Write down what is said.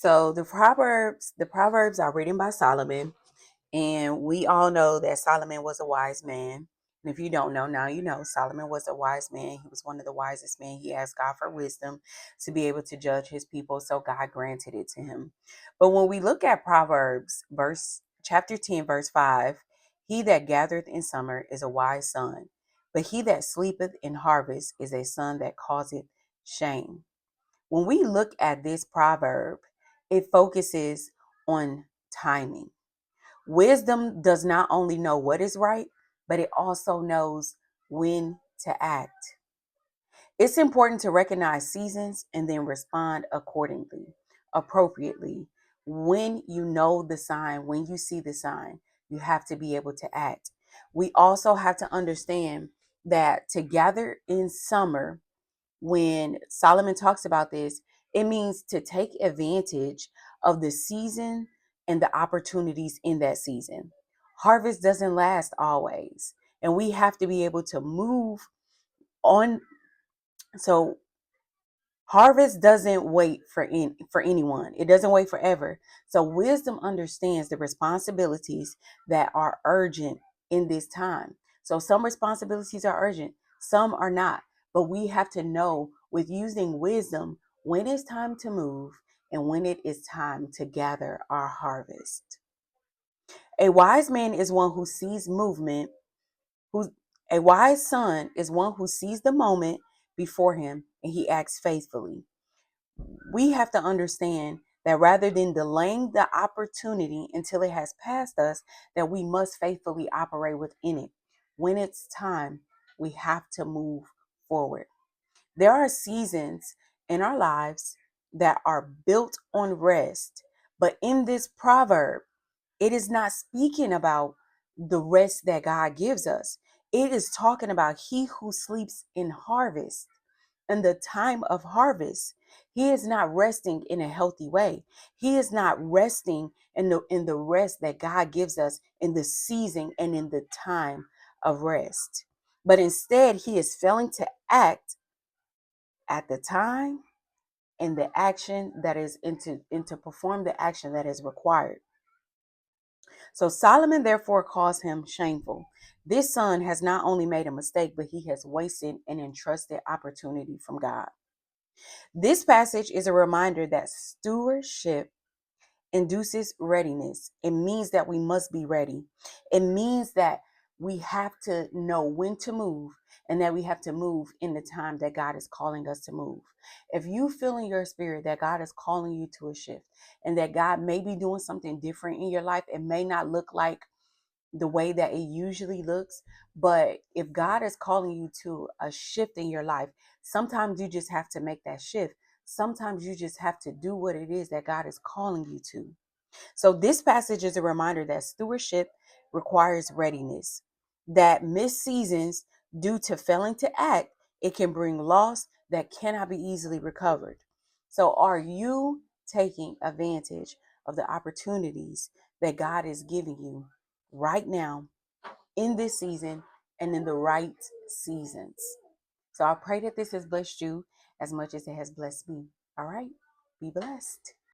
So the Proverbs are written by Solomon, and we all know that Solomon was a wise man. And if you don't know, now you know Solomon was a wise man. He was one of the wisest men. He asked God for wisdom to be able to judge his people, so God granted it to him. But when we look at Proverbs, chapter 10, verse 5, he that gathereth in summer is a wise son, but he that sleepeth in harvest is a son that causeth shame. When we look at this proverb, it focuses on timing. Wisdom does not only know what is right, but it also knows when to act. It's important to recognize seasons and then respond accordingly, appropriately. When you know the sign, when you see the sign, you have to be able to act. We also have to understand that to gather in summer, when Solomon talks about this, it means to take advantage of the season and the opportunities in that season. Harvest doesn't last always, and we have to be able to move on. So harvest doesn't wait for anyone. It doesn't wait forever. So wisdom understands the responsibilities that are urgent in this time. So some responsibilities are urgent, some are not. But we have to know with using wisdom when it's time to move and when it is time to gather our harvest. A wise man is one who sees movement, who a wise son is one who sees the moment before him and he acts faithfully. We have to understand that rather than delaying the opportunity until it has passed us, that we must faithfully operate within it. When it's time, we have to move forward. There are seasons in our lives that are built on rest, but in this proverb, it is not speaking about the rest that God gives us. It is talking about he who sleeps in harvest. In the time of harvest, he is not resting in a healthy way. He is not resting in the rest that God gives us in the season and in the time of rest. But instead, he is failing to act at the time and the action that is into perform the action that is required. So Solomon therefore calls him shameful. This son has not only made a mistake, but he has wasted an entrusted opportunity from God. This passage is a reminder that stewardship induces readiness. It means that we must be ready. It means that we have to know when to move and that we have to move in the time that God is calling us to move. If you feel in your spirit that God is calling you to a shift and that God may be doing something different in your life, it may not look like the way that it usually looks. But if God is calling you to a shift in your life, sometimes you just have to make that shift. Sometimes you just have to do what it is that God is calling you to. So this passage is a reminder that stewardship requires readiness, that missed seasons due to failing to act, it can bring loss that cannot be easily recovered. So are you taking advantage of the opportunities that God is giving you right now in this season and in the right seasons? So I pray that this has blessed you as much as it has blessed me. All right. Be blessed.